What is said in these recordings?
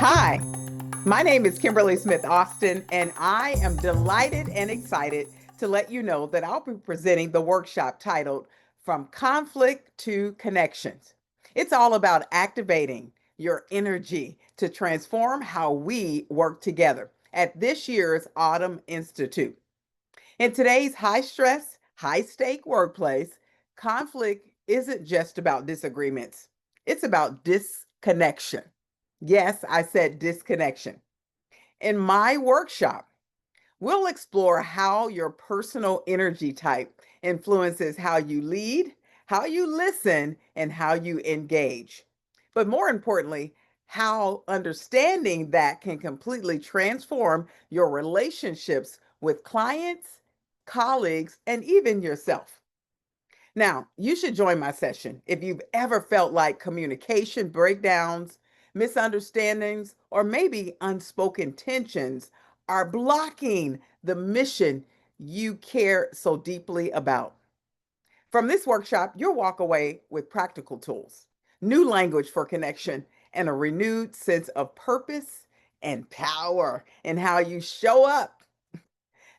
Hi, my name is Kimberle Smith Austin, and I am delighted and excited to let you know that I'll be presenting the workshop titled From Conflict to Connections. It's all about activating your energy to transform how we work together at this year's Autumn Institute. In today's high stress, high stake workplace, conflict isn't just about disagreements, it's about disconnection. Yes, I said disconnection. In my workshop, we'll explore how your personal energy type influences how you lead, how you listen, and how you engage. But more importantly, how understanding that can completely transform your relationships with clients, colleagues, and even yourself. Now, you should join my session if you've ever felt like communication breakdowns, misunderstandings, or maybe unspoken tensions are blocking the mission you care so deeply about. From this workshop, you'll walk away with practical tools, new language for connection, and a renewed sense of purpose and power in how you show up.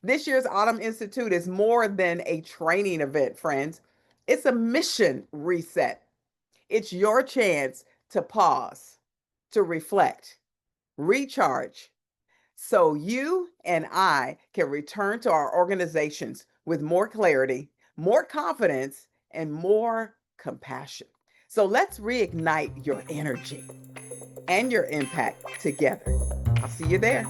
This year's Autumn Institute is more than a training event, friends. It's a mission reset. It's your chance to pause, to reflect, recharge, so you and I can return to our organizations with more clarity, more confidence, and more compassion. So let's reignite your energy and your impact together. I'll see you there.